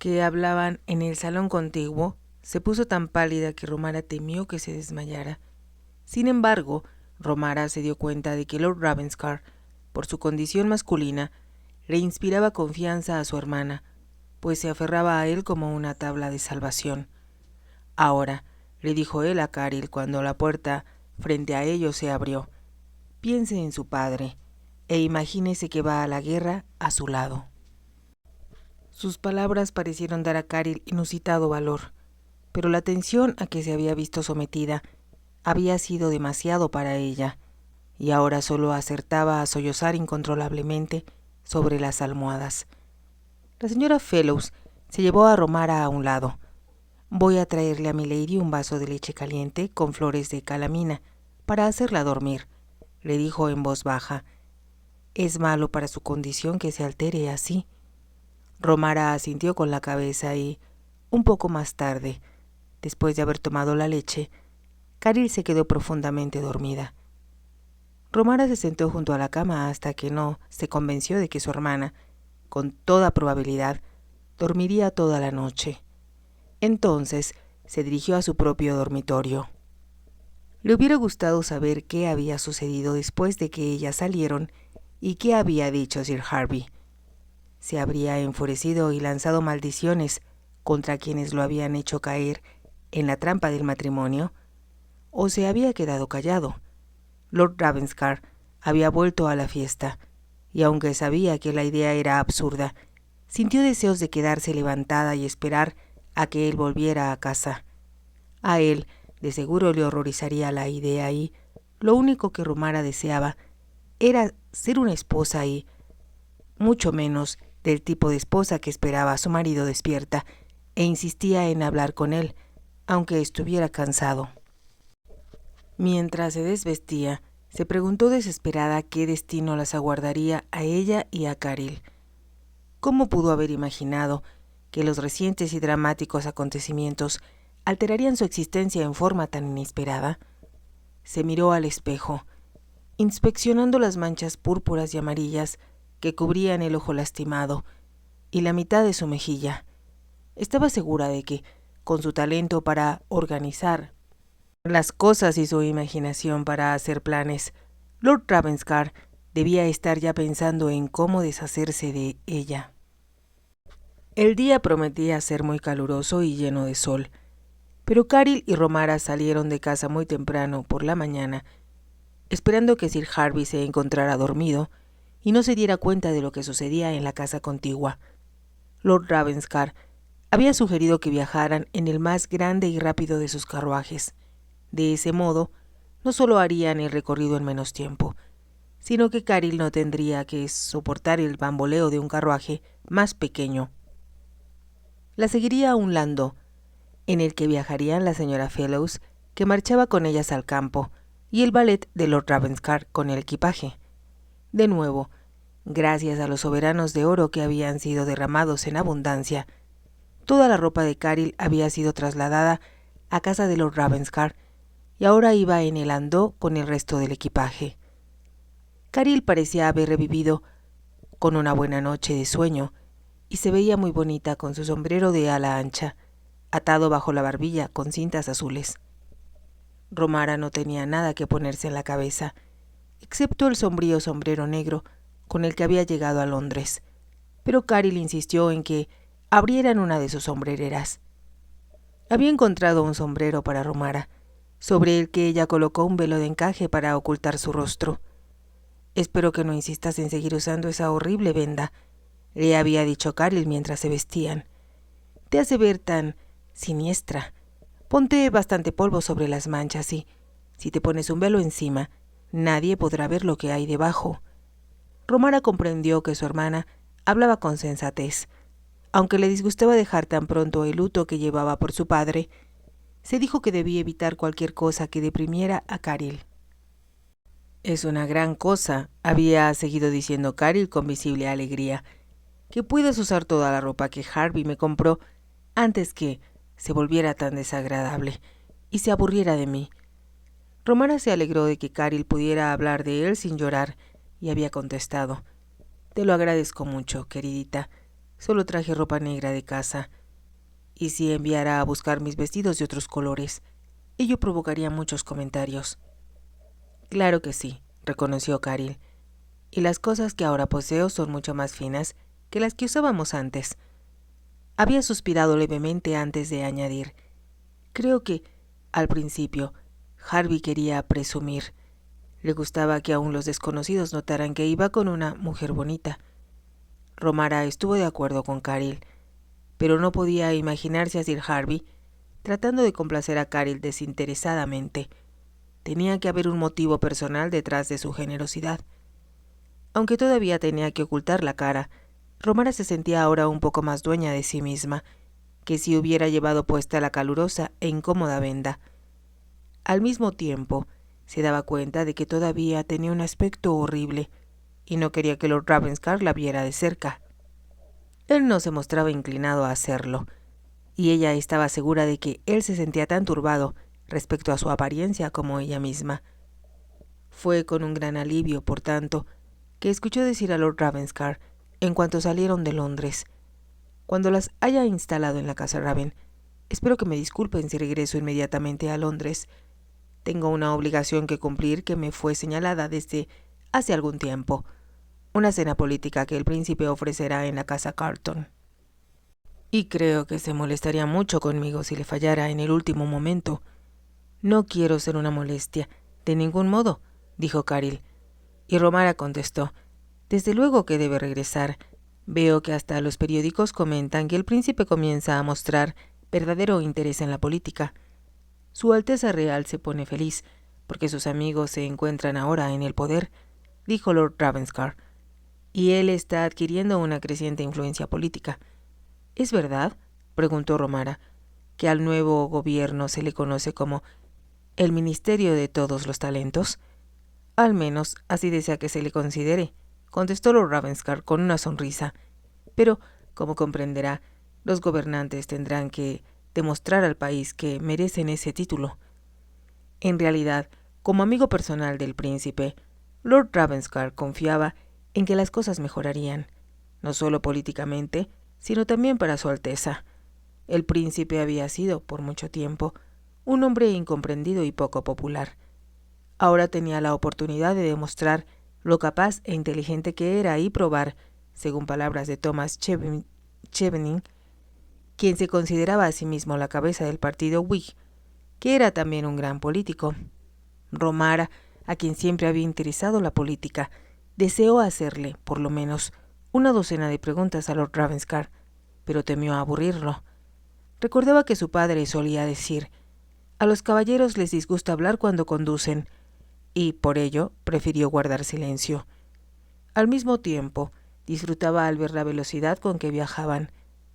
que hablaban en el salón contiguo, se puso tan pálida que Romara temió que se desmayara. Sin embargo, Romara se dio cuenta de que Lord Ravenscar, por su condición masculina, le inspiraba confianza a su hermana, pues se aferraba a él como una tabla de salvación. Ahora, le dijo él a Caril cuando la puerta frente a ellos se abrió, piense en su padre e imagínese que va a la guerra a su lado. Sus palabras parecieron dar a Caril inusitado valor, pero la tensión a que se había visto sometida había sido demasiado para ella, y ahora solo acertaba a sollozar incontrolablemente sobre las almohadas. La señora Fellows se llevó a Romara a un lado. «Voy a traerle a milady un vaso de leche caliente con flores de calamina para hacerla dormir», le dijo en voz baja. «Es malo para su condición que se altere así». Romara asintió con la cabeza y, un poco más tarde, después de haber tomado la leche, Caril se quedó profundamente dormida. Romara se sentó junto a la cama hasta que no se convenció de que su hermana, con toda probabilidad, dormiría toda la noche. Entonces se dirigió a su propio dormitorio. Le hubiera gustado saber qué había sucedido después de que ellas salieron y qué había dicho Sir Harvey. Se habría enfurecido y lanzado maldiciones contra quienes lo habían hecho caer en la trampa del matrimonio, o se había quedado callado. Lord Ravenscar había vuelto a la fiesta, y aunque sabía que la idea era absurda, sintió deseos de quedarse levantada y esperar a que él volviera a casa. A él, de seguro, le horrorizaría la idea y lo único que Romara deseaba era ser una esposa y, mucho menos, del tipo de esposa que esperaba a su marido despierta e insistía en hablar con él, aunque estuviera cansado. Mientras se desvestía, se preguntó desesperada qué destino las aguardaría a ella y a Caril. ¿Cómo pudo haber imaginado que los recientes y dramáticos acontecimientos alterarían su existencia en forma tan inesperada? Se miró al espejo, inspeccionando las manchas púrpuras y amarillas que cubrían el ojo lastimado y la mitad de su mejilla. Estaba segura de que, con su talento para organizar las cosas y su imaginación para hacer planes, Lord Ravenscar debía estar ya pensando en cómo deshacerse de ella. El día prometía ser muy caluroso y lleno de sol, pero Caril y Romara salieron de casa muy temprano por la mañana, esperando que Sir Harvey se encontrara dormido y no se diera cuenta de lo que sucedía en la casa contigua. Lord Ravenscar había sugerido que viajaran en el más grande y rápido de sus carruajes. De ese modo, no solo harían el recorrido en menos tiempo, sino que Caril no tendría que soportar el bamboleo de un carruaje más pequeño. La seguiría a un landó, en el que viajarían la señora Fellows, que marchaba con ellas al campo, y el valet de Lord Ravenscar con el equipaje. De nuevo, gracias a los soberanos de oro que habían sido derramados en abundancia, toda la ropa de Caril había sido trasladada a casa de Lord Ravenscar, y ahora iba en el landó con el resto del equipaje. Caril parecía haber revivido con una buena noche de sueño, y se veía muy bonita con su sombrero de ala ancha, atado bajo la barbilla con cintas azules. Romara no tenía nada que ponerse en la cabeza, excepto el sombrío sombrero negro con el que había llegado a Londres, pero Caril insistió en que abrieran una de sus sombrereras. Había encontrado un sombrero para Romara, sobre el que ella colocó un velo de encaje para ocultar su rostro. «Espero que no insistas en seguir usando esa horrible venda», le había dicho Caril mientras se vestían. «Te hace ver tan siniestra. Ponte bastante polvo sobre las manchas y, si te pones un velo encima, nadie podrá ver lo que hay debajo». Romara comprendió que su hermana hablaba con sensatez. Aunque le disgustaba dejar tan pronto el luto que llevaba por su padre, se dijo que debía evitar cualquier cosa que deprimiera a Caril. «Es una gran cosa», había seguido diciendo Caril con visible alegría, «que puedas usar toda la ropa que Harvey me compró antes que se volviera tan desagradable y se aburriera de mí». Romara se alegró de que Caril pudiera hablar de él sin llorar y había contestado: «Te lo agradezco mucho, queridita. Solo traje ropa negra de casa. ¿Y si enviara a buscar mis vestidos de otros colores? Ello provocaría muchos comentarios. Claro que sí, reconoció Caril. Y las cosas que ahora poseo son mucho más finas que las que usábamos antes. Había suspirado levemente antes de añadir. Creo que, al principio, Harvey quería presumir. Le gustaba que aún los desconocidos notaran que iba con una mujer bonita. Romara estuvo de acuerdo con Caril, pero no podía imaginarse a Sir Harvey tratando de complacer a Caril desinteresadamente. Tenía que haber un motivo personal detrás de su generosidad. Aunque todavía tenía que ocultar la cara, Romara se sentía ahora un poco más dueña de sí misma que si hubiera llevado puesta la calurosa e incómoda venda. Al mismo tiempo, se daba cuenta de que todavía tenía un aspecto horrible y no quería que Lord Ravenscar la viera de cerca. Él no se mostraba inclinado a hacerlo, y ella estaba segura de que él se sentía tan turbado respecto a su apariencia como ella misma. Fue con un gran alivio, por tanto, que escuchó decir a Lord Ravenscar en cuanto salieron de Londres: «Cuando las haya instalado en la casa Raven, espero que me disculpen si regreso inmediatamente a Londres. Tengo una obligación que cumplir que me fue señalada desde hace algún tiempo, una cena política que el príncipe ofrecerá en la casa Carlton. Y creo que se molestaría mucho conmigo si le fallara en el último momento». «No quiero ser una molestia, de ningún modo», dijo Caril. Y Romara contestó: «Desde luego que debe regresar. Veo que hasta los periódicos comentan que el príncipe comienza a mostrar verdadero interés en la política. Su Alteza Real se pone feliz porque sus amigos se encuentran ahora en el poder», dijo Lord Ravenscar, «y él está adquiriendo una creciente influencia política». «¿Es verdad?», preguntó Romara, «que al nuevo gobierno se le conoce como el Ministerio de Todos los Talentos». «Al menos así desea que se le considere», contestó Lord Ravenscar con una sonrisa. «Pero, como comprenderá, los gobernantes tendrán que demostrar al país que merecen ese título». En realidad, como amigo personal del príncipe, Lord Ravenscar confiaba en que las cosas mejorarían, no solo políticamente, sino también para su Alteza. El príncipe había sido, por mucho tiempo, un hombre incomprendido y poco popular. Ahora tenía la oportunidad de demostrar lo capaz e inteligente que era y probar, según palabras de Thomas Chevening, quien se consideraba a sí mismo la cabeza del partido Whig, que era también un gran político. Romara, a quien siempre había interesado la política, deseó hacerle, por lo menos, una docena de preguntas a Lord Ravenscar, pero temió aburrirlo. Recordaba que su padre solía decir: «A los caballeros les disgusta hablar cuando conducen», y por ello prefirió guardar silencio. Al mismo tiempo, disfrutaba al ver la velocidad con que viajaban,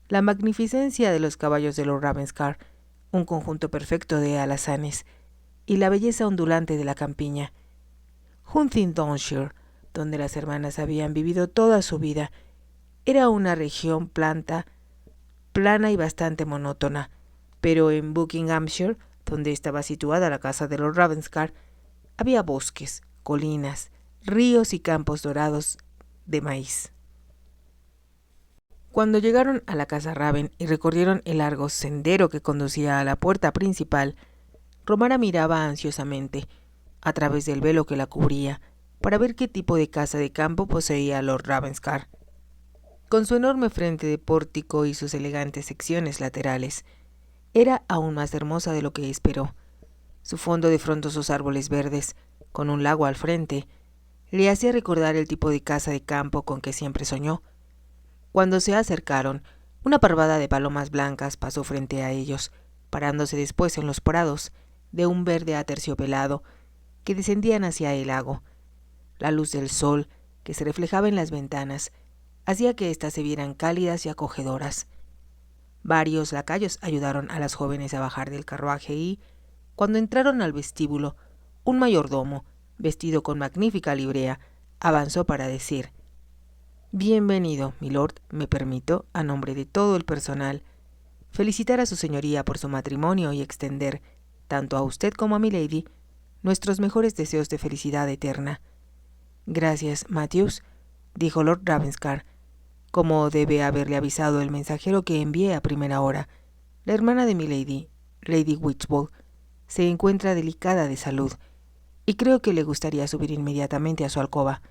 la magnificencia de los caballos de Lord Ravenscar, un conjunto perfecto de alazanes, y la belleza ondulante de la campiña. Huntingdonshire, donde las hermanas habían vivido toda su vida, era una región plana y bastante monótona, pero en Buckinghamshire, donde estaba situada la casa de Lord Ravenscar, había bosques, colinas, ríos y campos dorados de maíz. Cuando llegaron a la casa Raven y recorrieron el largo sendero que conducía a la puerta principal, Romara miraba ansiosamente, a través del velo que la cubría, para ver qué tipo de casa de campo poseía Lord Ravenscar. Con su enorme frente de pórtico y sus elegantes secciones laterales, era aún más hermosa de lo que esperó. Su fondo de frondosos árboles verdes, con un lago al frente, le hacía recordar el tipo de casa de campo con que siempre soñó. Cuando se acercaron, una parvada de palomas blancas pasó frente a ellos, parándose después en los prados, de un verde aterciopelado, que descendían hacia el lago. La luz del sol, que se reflejaba en las ventanas, hacía que éstas se vieran cálidas y acogedoras. Varios lacayos ayudaron a las jóvenes a bajar del carruaje y, cuando entraron al vestíbulo, un mayordomo, vestido con magnífica librea, avanzó para decir: «Bienvenido, milord. Me permito, a nombre de todo el personal, felicitar a su señoría por su matrimonio y extender, tanto a usted como a milady, nuestros mejores deseos de felicidad eterna». «Gracias, Matthews», dijo Lord Ravenscar, como debe haberle avisado el mensajero que envié a primera hora. La hermana de milady, Lady Witchbowl, se encuentra delicada de salud, y creo que le gustaría subir inmediatamente a su alcoba.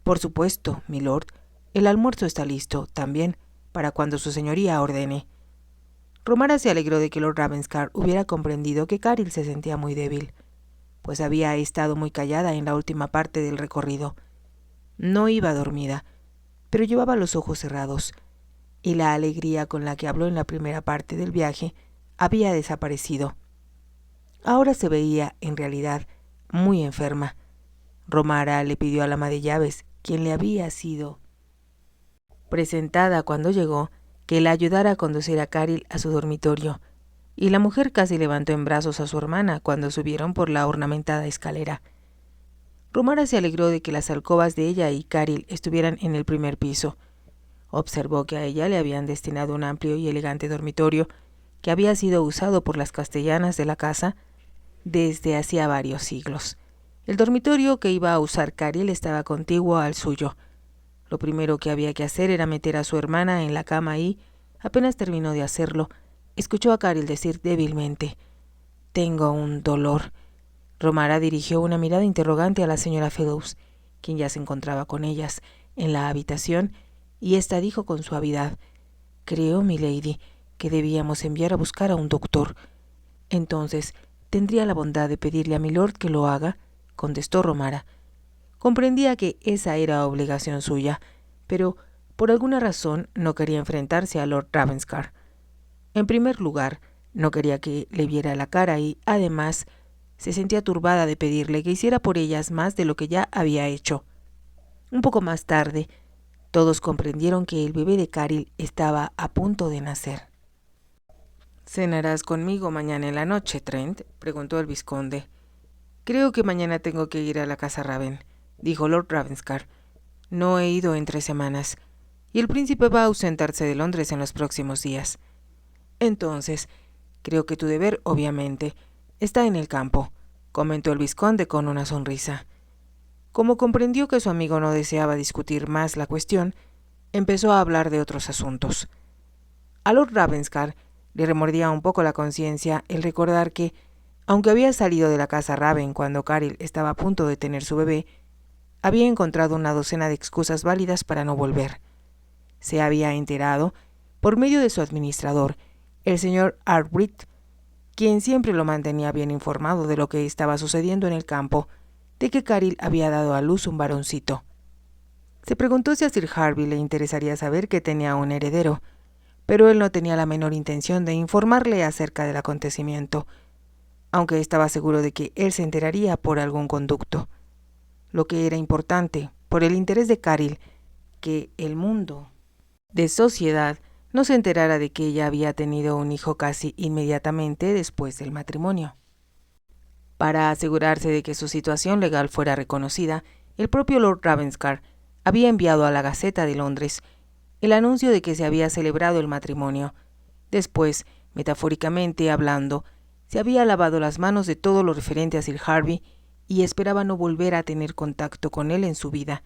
Por supuesto, milord, el almuerzo está listo, también, para cuando su señoría ordene. Romara se alegró de que Lord Ravenscar hubiera comprendido que Caril se sentía muy débil, pues había estado muy callada en la última parte del recorrido. No iba dormida, pero llevaba los ojos cerrados, y la alegría con la que habló en la primera parte del viaje había desaparecido. Ahora se veía, en realidad, muy enferma. Romara le pidió al ama de llaves, quien le había sido presentada cuando llegó, que la ayudara a conducir a Caril a su dormitorio, y la mujer casi levantó en brazos a su hermana cuando subieron por la ornamentada escalera. Romara se alegró de que las alcobas de ella y Caril estuvieran en el primer piso. Observó que a ella le habían destinado un amplio y elegante dormitorio que había sido usado por las castellanas de la casa desde hacía varios siglos. El dormitorio que iba a usar Caril estaba contiguo al suyo. Lo primero que había que hacer era meter a su hermana en la cama y, apenas terminó de hacerlo, escuchó a Caril decir débilmente: «Tengo un dolor». Romara dirigió una mirada interrogante a la señora Fellows, quien ya se encontraba con ellas en la habitación, y ésta dijo con suavidad: «Creo, milady, que debíamos enviar a buscar a un doctor». «Entonces, ¿tendría la bondad de pedirle a milord que lo haga?», contestó Romara. Comprendía que esa era obligación suya, pero por alguna razón no quería enfrentarse a Lord Ravenscar. En primer lugar, no quería que le viera la cara y, además, se sentía turbada de pedirle que hiciera por ellas más de lo que ya había hecho. Un poco más tarde, todos comprendieron que el bebé de Caril estaba a punto de nacer. «¿Cenarás conmigo mañana en la noche, Trent?», preguntó el vizconde. «Creo que mañana tengo que ir a la casa Raven», dijo Lord Ravenscar. «No he ido en 3 semanas, y el príncipe va a ausentarse de Londres en los próximos días. Entonces, creo que tu deber, obviamente, está en el campo», comentó el vizconde con una sonrisa. Como comprendió que su amigo no deseaba discutir más la cuestión, empezó a hablar de otros asuntos. A Lord Ravenscar le remordía un poco la conciencia el recordar que, aunque había salido de la casa Raven cuando Caril estaba a punto de tener su bebé, había encontrado una docena de excusas válidas para no volver. Se había enterado, por medio de su administrador, el señor Arkwright, quien siempre lo mantenía bien informado de lo que estaba sucediendo en el campo, de que Caril había dado a luz un varoncito. Se preguntó si a Sir Harvey le interesaría saber que tenía un heredero, pero él no tenía la menor intención de informarle acerca del acontecimiento, aunque estaba seguro de que él se enteraría por algún conducto. Lo que era importante, por el interés de Caril, que el mundo de sociedad no se enterara de que ella había tenido un hijo casi inmediatamente después del matrimonio. Para asegurarse de que su situación legal fuera reconocida, el propio Lord Ravenscar había enviado a la Gaceta de Londres el anuncio de que se había celebrado el matrimonio. Después, metafóricamente hablando, se había lavado las manos de todo lo referente a Sir Harvey y esperaba no volver a tener contacto con él en su vida.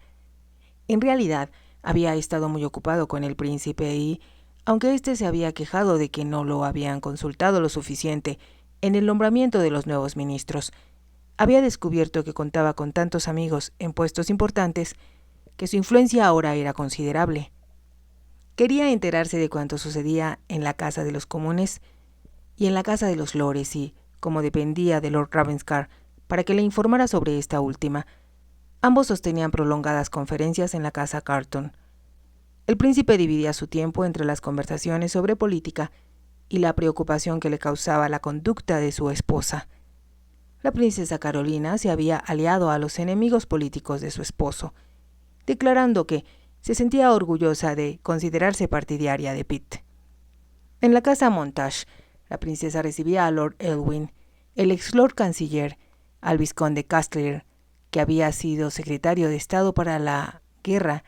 En realidad, había estado muy ocupado con el príncipe y, aunque éste se había quejado de que no lo habían consultado lo suficiente en el nombramiento de los nuevos ministros, había descubierto que contaba con tantos amigos en puestos importantes que su influencia ahora era considerable. Quería enterarse de cuanto sucedía en la Casa de los Comunes y en la Casa de los Lores y, como dependía de Lord Ravenscar para que le informara sobre esta última, ambos sostenían prolongadas conferencias en la Casa Carton. El príncipe dividía su tiempo entre las conversaciones sobre política y la preocupación que le causaba la conducta de su esposa. La princesa Carolina se había aliado a los enemigos políticos de su esposo, declarando que se sentía orgullosa de considerarse partidaria de Pitt. En la casa Montague, la princesa recibía a Lord Elwyn, el ex Lord Canciller, al vizconde Castlereagh, que había sido secretario de Estado para la guerra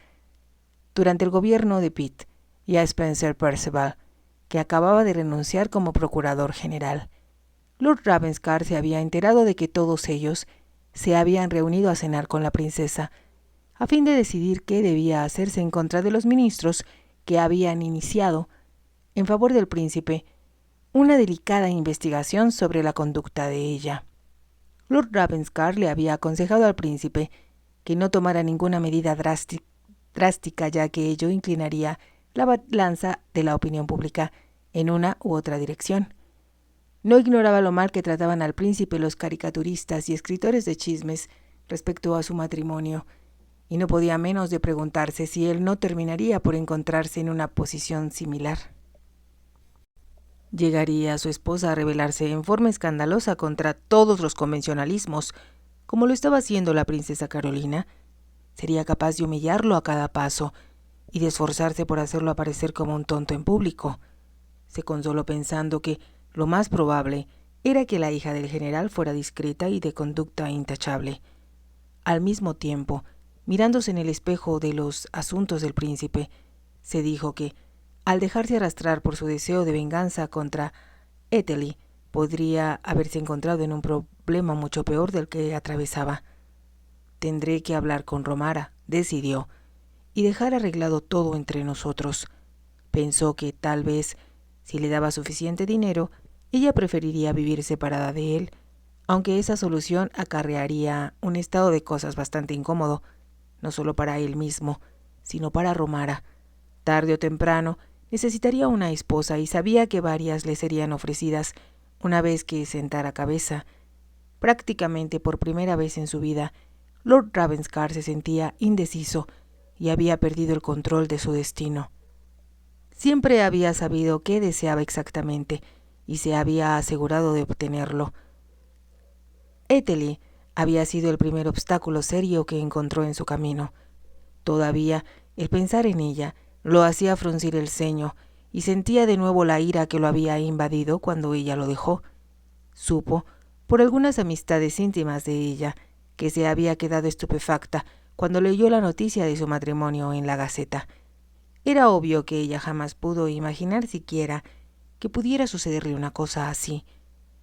durante el gobierno de Pitt, y a Spencer Perceval, que acababa de renunciar como procurador general. Lord Ravenscar se había enterado de que todos ellos se habían reunido a cenar con la princesa, a fin de decidir qué debía hacerse en contra de los ministros que habían iniciado, en favor del príncipe, una delicada investigación sobre la conducta de ella. Lord Ravenscar le había aconsejado al príncipe que no tomara ninguna medida drástica, ya que ello inclinaría la balanza de la opinión pública en una u otra dirección. No ignoraba lo mal que trataban al príncipe los caricaturistas y escritores de chismes respecto a su matrimonio, y no podía menos de preguntarse si él no terminaría por encontrarse en una posición similar. ¿Llegaría su esposa a rebelarse en forma escandalosa contra todos los convencionalismos, como lo estaba haciendo la princesa Carolina? ¿Sería capaz de humillarlo a cada paso y de esforzarse por hacerlo aparecer como un tonto en público? Se consoló pensando que lo más probable era que la hija del general fuera discreta y de conducta intachable. Al mismo tiempo, mirándose en el espejo de los asuntos del príncipe, se dijo que, al dejarse arrastrar por su deseo de venganza contra Ethel, podría haberse encontrado en un problema mucho peor del que atravesaba. Tendré que hablar con Romara, decidió, y dejar arreglado todo entre nosotros. Pensó que tal vez, si le daba suficiente dinero, ella preferiría vivir separada de él, aunque esa solución acarrearía un estado de cosas bastante incómodo, no solo para él mismo, sino para Romara. Tarde o temprano necesitaría una esposa y sabía que varias le serían ofrecidas una vez que sentara cabeza. Prácticamente por primera vez en su vida, Lord Ravenscar se sentía indeciso y había perdido el control de su destino. Siempre había sabido qué deseaba exactamente y se había asegurado de obtenerlo. Ethel había sido el primer obstáculo serio que encontró en su camino. Todavía, el pensar en ella lo hacía fruncir el ceño y sentía de nuevo la ira que lo había invadido cuando ella lo dejó. Supo, por algunas amistades íntimas de ella, que se había quedado estupefacta cuando leyó la noticia de su matrimonio en la Gaceta. Era obvio que ella jamás pudo imaginar siquiera que pudiera sucederle una cosa así.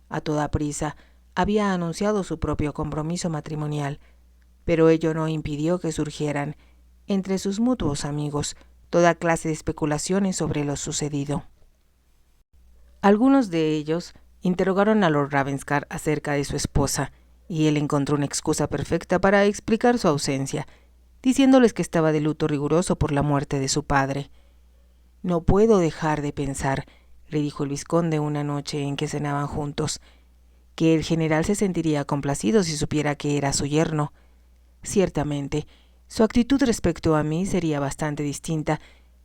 A toda prisa había anunciado su propio compromiso matrimonial, pero ello no impidió que surgieran, entre sus mutuos amigos, toda clase de especulaciones sobre lo sucedido. Algunos de ellos interrogaron a Lord Ravenscar acerca de su esposa, y él encontró una excusa perfecta para explicar su ausencia, diciéndoles que estaba de luto riguroso por la muerte de su padre. «No puedo dejar de pensar», le dijo el vizconde una noche en que cenaban juntos, «que el general se sentiría complacido si supiera que era su yerno. Ciertamente, su actitud respecto a mí sería bastante distinta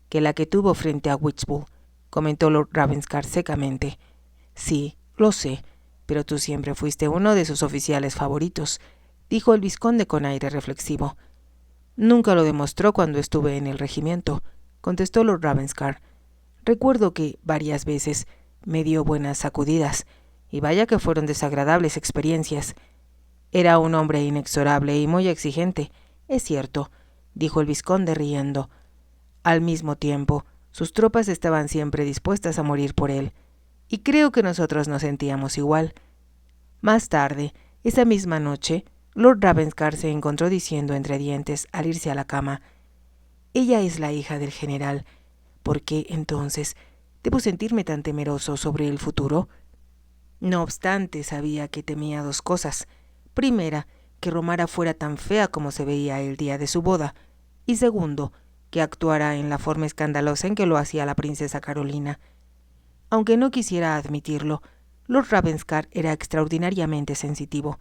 que la que tuvo frente a Whitchbull», comentó Lord Ravenscar secamente. «Sí, lo sé, pero tú siempre fuiste uno de sus oficiales favoritos», dijo el vizconde con aire reflexivo. «Nunca lo demostró cuando estuve en el regimiento», contestó Lord Ravenscar. «Recuerdo que varias veces me dio buenas sacudidas, y vaya que fueron desagradables experiencias. Era un hombre inexorable y muy exigente, es cierto», dijo el vizconde riendo. «Al mismo tiempo, sus tropas estaban siempre dispuestas a morir por él, y creo que nosotros nos sentíamos igual». Más tarde, esa misma noche, Lord Ravenscar se encontró diciendo entre dientes al irse a la cama: «Ella es la hija del general. ¿Por qué, entonces, debo sentirme tan temeroso sobre el futuro?». No obstante, sabía que temía dos cosas. Primera, que Romara fuera tan fea como se veía el día de su boda, y segundo, que actuara en la forma escandalosa en que lo hacía la princesa Carolina. Aunque no quisiera admitirlo, Lord Ravenscar era extraordinariamente sensitivo.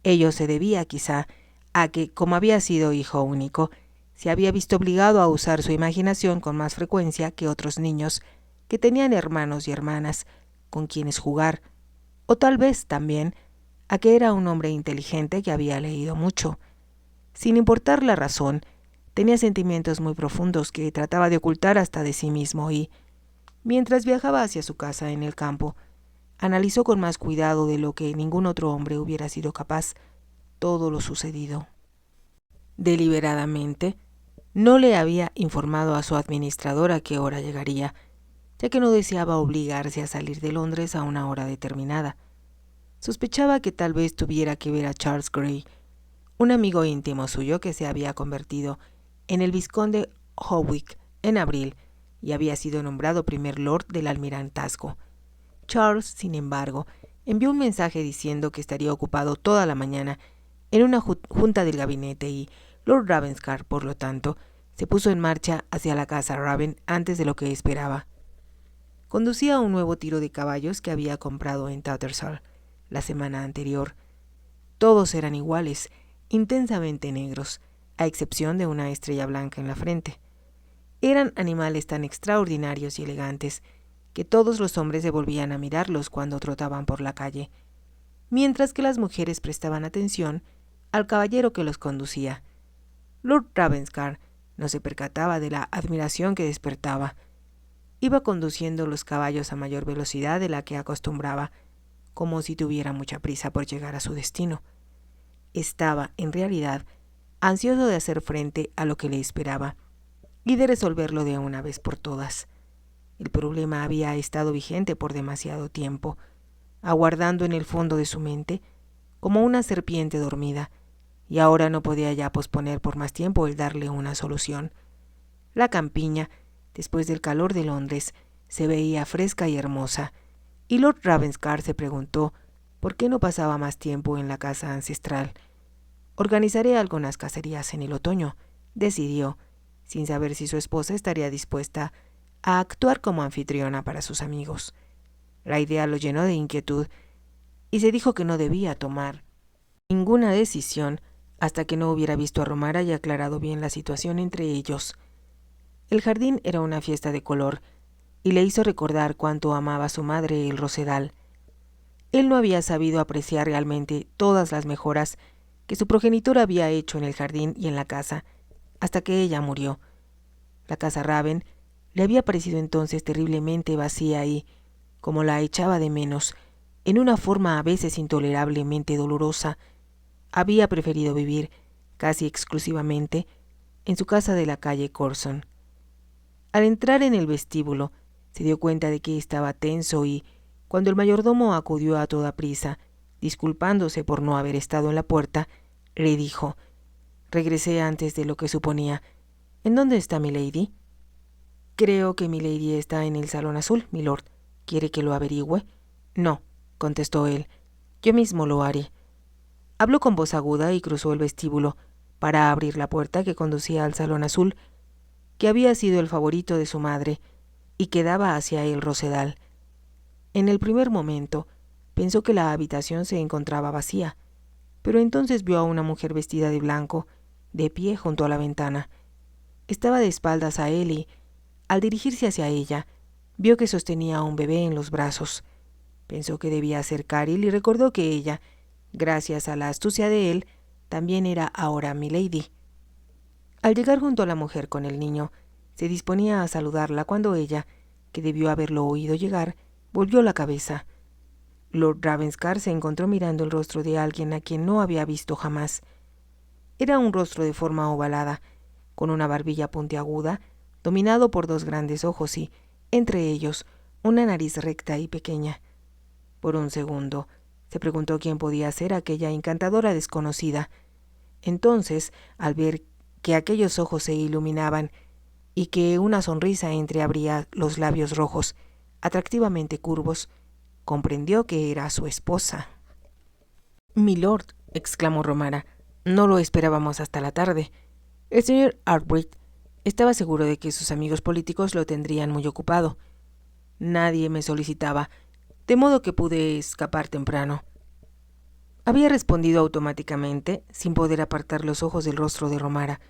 Ello se debía, quizá, a que, como había sido hijo único, se había visto obligado a usar su imaginación con más frecuencia que otros niños que tenían hermanos y hermanas con quienes jugar, o tal vez también a que era un hombre inteligente que había leído mucho. Sin importar la razón, tenía sentimientos muy profundos que trataba de ocultar hasta de sí mismo y, mientras viajaba hacia su casa en el campo, analizó con más cuidado de lo que ningún otro hombre hubiera sido capaz todo lo sucedido. Deliberadamente, no le había informado a su administrador a qué hora llegaría, ya que no deseaba obligarse a salir de Londres a una hora determinada. Sospechaba que tal vez tuviera que ver a Charles Grey, un amigo íntimo suyo que se había convertido en el vizconde Howick en abril y había sido nombrado primer lord del almirantazgo. Charles, sin embargo, envió un mensaje diciendo que estaría ocupado toda la mañana en una junta del gabinete y Lord Ravenscar, por lo tanto, se puso en marcha hacia la casa Raven antes de lo que esperaba. Conducía un nuevo tiro de caballos que había comprado en Tattersall la semana anterior. Todos eran iguales, intensamente negros, a excepción de una estrella blanca en la frente. Eran animales tan extraordinarios y elegantes que todos los hombres se volvían a mirarlos cuando trotaban por la calle, mientras que las mujeres prestaban atención al caballero que los conducía. Lord Ravenscar no se percataba de la admiración que despertaba. Iba conduciendo los caballos a mayor velocidad de la que acostumbraba, como si tuviera mucha prisa por llegar a su destino. Estaba, en realidad, ansioso de hacer frente a lo que le esperaba y de resolverlo de una vez por todas. El problema había estado vigente por demasiado tiempo, aguardando en el fondo de su mente como una serpiente dormida, y ahora no podía ya posponer por más tiempo el darle una solución. La campiña, después del calor de Londres, se veía fresca y hermosa, y Lord Ravenscar se preguntó por qué no pasaba más tiempo en la casa ancestral. Organizaré algunas cacerías en el otoño, decidió, sin saber si su esposa estaría dispuesta a actuar como anfitriona para sus amigos. La idea lo llenó de inquietud y se dijo que no debía tomar ninguna decisión hasta que no hubiera visto a Romara y aclarado bien la situación entre ellos. El jardín era una fiesta de color y le hizo recordar cuánto amaba a su madre el rosedal. Él no había sabido apreciar realmente todas las mejoras que su progenitora había hecho en el jardín y en la casa, hasta que ella murió. La casa Raven le había parecido entonces terriblemente vacía y, como la echaba de menos, en una forma a veces intolerablemente dolorosa, había preferido vivir, casi exclusivamente, en su casa de la calle Corson. Al entrar en el vestíbulo, se dio cuenta de que estaba tenso y, cuando el mayordomo acudió a toda prisa, disculpándose por no haber estado en la puerta, le dijo: «Regresé antes de lo que suponía. ¿En dónde está milady?» «Creo que milady está en el salón azul, milord. ¿Quiere que lo averigüe?» «No», contestó él. «Yo mismo lo haré». Habló con voz aguda y cruzó el vestíbulo para abrir la puerta que conducía al salón azul, que había sido el favorito de su madre y que daba hacia el rosedal. En el primer momento pensó que la habitación se encontraba vacía, pero entonces vio a una mujer vestida de blanco, de pie junto a la ventana. Estaba de espaldas a él y, al dirigirse hacia ella, vio que sostenía a un bebé en los brazos. Pensó que debía ser Caril y recordó que ella, gracias a la astucia de él, también era ahora milady. Al llegar junto a la mujer con el niño, se disponía a saludarla cuando ella, que debió haberlo oído llegar, volvió la cabeza. Lord Ravenscar se encontró mirando el rostro de alguien a quien no había visto jamás. Era un rostro de forma ovalada, con una barbilla puntiaguda, dominado por dos grandes ojos y, entre ellos, una nariz recta y pequeña. Por un segundo, se preguntó quién podía ser aquella encantadora desconocida. Entonces, al ver que aquellos ojos se iluminaban y que una sonrisa entreabría los labios rojos, atractivamente curvos, comprendió que era su esposa. «Milord», exclamó Romara, «no lo esperábamos hasta la tarde». El señor Arkwright estaba seguro de que sus amigos políticos lo tendrían muy ocupado. Nadie me solicitaba, de modo que pude escapar temprano. Había respondido automáticamente, sin poder apartar los ojos del rostro de Romara.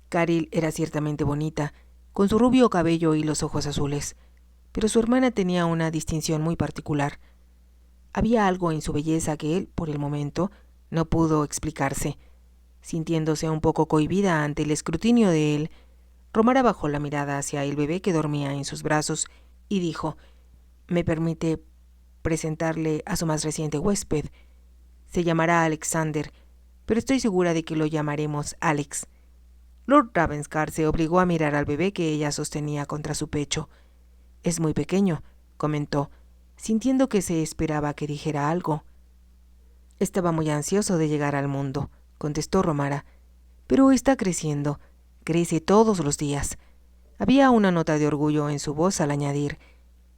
Caril era ciertamente bonita, con su rubio cabello y los ojos azules, pero su hermana tenía una distinción muy particular. Había algo en su belleza que él, por el momento, no pudo explicarse. Sintiéndose un poco cohibida ante el escrutinio de él, Romara bajó la mirada hacia el bebé que dormía en sus brazos y dijo: «¿Me permite presentarle a su más reciente huésped? Se llamará Alexander, pero estoy segura de que lo llamaremos Alex». Lord Ravenscar se obligó a mirar al bebé que ella sostenía contra su pecho. «Es muy pequeño», comentó, sintiendo que se esperaba que dijera algo. «Estaba muy ansioso de llegar al mundo», contestó Romara. Pero está creciendo, crece todos los días. Había una nota de orgullo en su voz al añadir: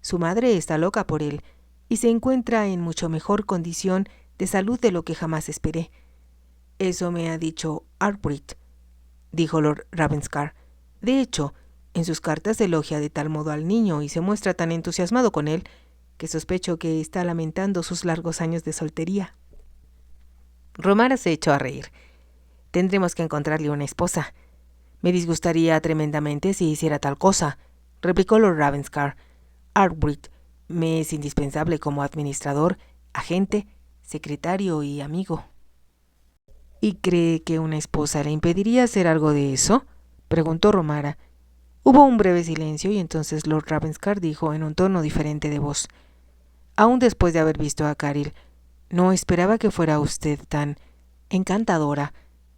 su madre está loca por él y se encuentra en mucho mejor condición de salud de lo que jamás esperé. Eso me ha dicho Arkwright, dijo Lord Ravenscar. De hecho, en sus cartas elogia de tal modo al niño y se muestra tan entusiasmado con él que sospecho que está lamentando sus largos años de soltería. Romara se echó a reír. Tendremos que encontrarle una esposa. Me disgustaría tremendamente si hiciera tal cosa, replicó Lord Ravenscar. Arkwright me es indispensable como administrador, agente, secretario y amigo. ¿Y cree que una esposa le impediría hacer algo de eso?, preguntó Romara. Hubo un breve silencio y entonces Lord Ravenscar dijo en un tono diferente de voz: aún después de haber visto a Caril, no esperaba que fuera usted tan encantadora,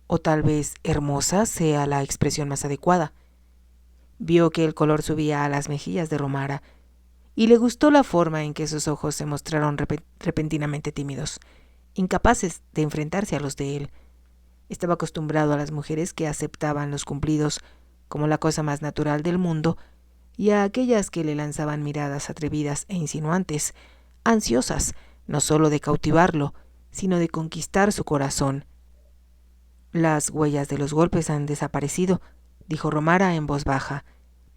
o tal vez hermosa sea la expresión más adecuada. Vio que el color subía a las mejillas de Romara, y le gustó la forma en que sus ojos se mostraron repentinamente tímidos, incapaces de enfrentarse a los de él. Estaba acostumbrado a las mujeres que aceptaban los cumplidos como la cosa más natural del mundo, y a aquellas que le lanzaban miradas atrevidas e insinuantes, ansiosas no solo de cautivarlo, sino de conquistar su corazón. Las huellas de los golpes han desaparecido, dijo Romara en voz baja,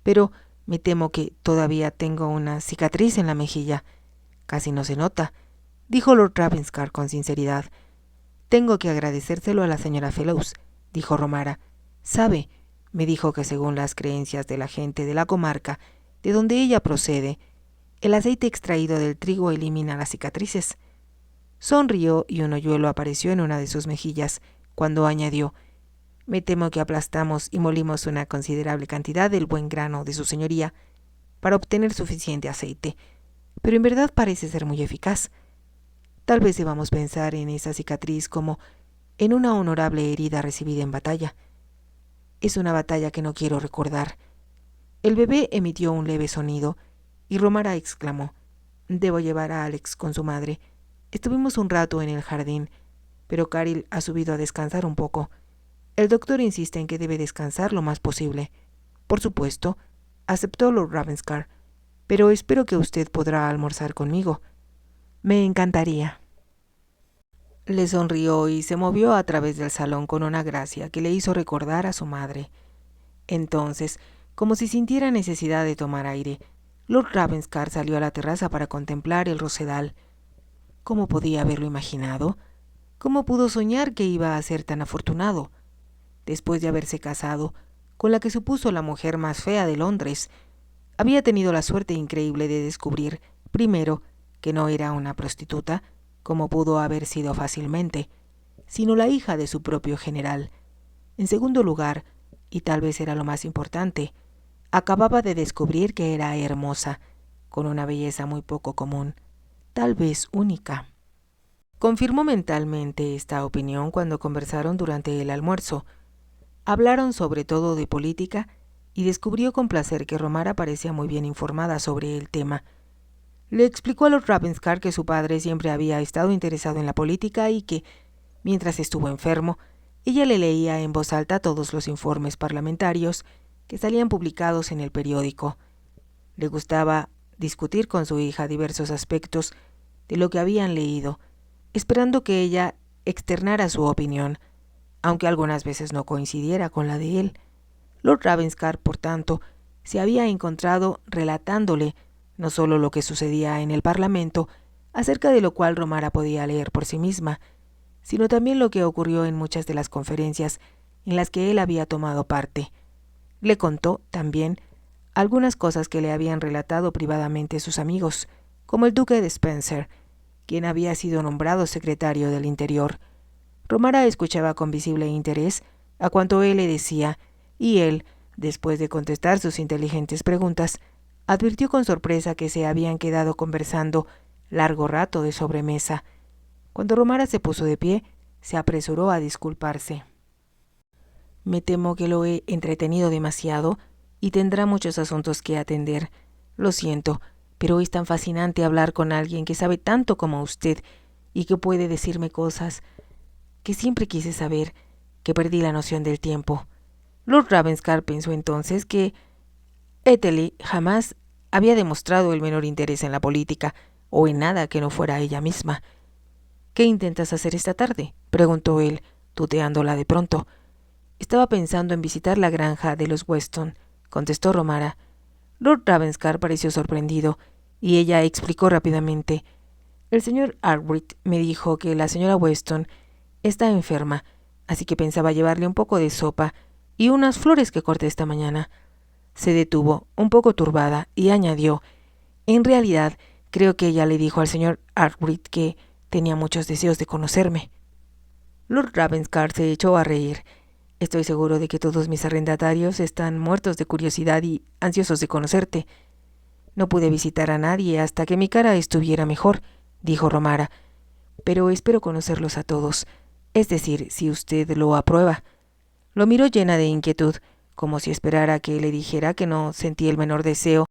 pero me temo que todavía tengo una cicatriz en la mejilla. Casi no se nota, dijo Lord Ravenscar con sinceridad. Tengo que agradecérselo a la señora Fellows, dijo Romara. Sabe, me dijo que según las creencias de la gente de la comarca de donde ella procede, el aceite extraído del trigo elimina las cicatrices. Sonrió y un hoyuelo apareció en una de sus mejillas, cuando añadió: me temo que aplastamos y molimos una considerable cantidad del buen grano de su señoría para obtener suficiente aceite, pero en verdad parece ser muy eficaz. Tal vez debamos pensar en esa cicatriz como en una honorable herida recibida en batalla. Es una batalla que no quiero recordar. El bebé emitió un leve sonido y Romara exclamó: debo llevar a Alex con su madre. Estuvimos un rato en el jardín, pero Caril ha subido a descansar un poco. El doctor insiste en que debe descansar lo más posible. Por supuesto, aceptó Lord Ravenscar, pero espero que usted podrá almorzar conmigo. Me encantaría. Le sonrió y se movió a través del salón con una gracia que le hizo recordar a su madre. Entonces, como si sintiera necesidad de tomar aire, Lord Ravenscar salió a la terraza para contemplar el rosedal. ¿Cómo podía haberlo imaginado? ¿Cómo pudo soñar que iba a ser tan afortunado? Después de haberse casado con la que supuso la mujer más fea de Londres, había tenido la suerte increíble de descubrir, primero, que no era una prostituta, como pudo haber sido fácilmente, sino la hija de su propio general. En segundo lugar, y tal vez era lo más importante, acababa de descubrir que era hermosa, con una belleza muy poco común, tal vez única. Confirmó mentalmente esta opinión cuando conversaron durante el almuerzo. Hablaron sobre todo de política y descubrió con placer que Romara parecía muy bien informada sobre el tema. Le explicó a Lord Ravenscar que su padre siempre había estado interesado en la política y que, mientras estuvo enfermo, ella le leía en voz alta todos los informes parlamentarios que salían publicados en el periódico. Le gustaba discutir con su hija diversos aspectos de lo que habían leído, esperando que ella externara su opinión, aunque algunas veces no coincidiera con la de él. Lord Ravenscar, por tanto, se había encontrado relatándole no solo lo que sucedía en el Parlamento, acerca de lo cual Romara podía leer por sí misma, sino también lo que ocurrió en muchas de las conferencias en las que él había tomado parte. Le contó, también, algunas cosas que le habían relatado privadamente sus amigos, como el duque de Spencer, quien había sido nombrado secretario del Interior. Romara escuchaba con visible interés a cuanto él le decía, y él, después de contestar sus inteligentes preguntas, advirtió con sorpresa que se habían quedado conversando largo rato de sobremesa. Cuando Romara se puso de pie, se apresuró a disculparse. Me temo que lo he entretenido demasiado y tendrá muchos asuntos que atender. Lo siento, pero es tan fascinante hablar con alguien que sabe tanto como usted y que puede decirme cosas. que siempre quise saber, que perdí la noción del tiempo. Lord Ravenscar pensó entonces que Ethel jamás había demostrado el menor interés en la política, o en nada que no fuera ella misma. —¿Qué intentas hacer esta tarde? —preguntó él, tuteándola de pronto. —Estaba pensando en visitar la granja de los Weston —contestó Romara. Lord Ravenscar pareció sorprendido, y ella explicó rápidamente. El señor Arkwright me dijo que la señora Weston está enferma, así que pensaba llevarle un poco de sopa y unas flores que corté esta mañana. Se detuvo, un poco turbada, y añadió: en realidad, creo que ella le dijo al señor Arkwright que tenía muchos deseos de conocerme. Lord Ravenscar se echó a reír. Estoy seguro de que todos mis arrendatarios están muertos de curiosidad y ansiosos de conocerte. No pude visitar a nadie hasta que mi cara estuviera mejor, dijo Romara, pero espero conocerlos a todos, es decir, si usted lo aprueba. Lo miró llena de inquietud, como si esperara que le dijera que no sentía el menor deseo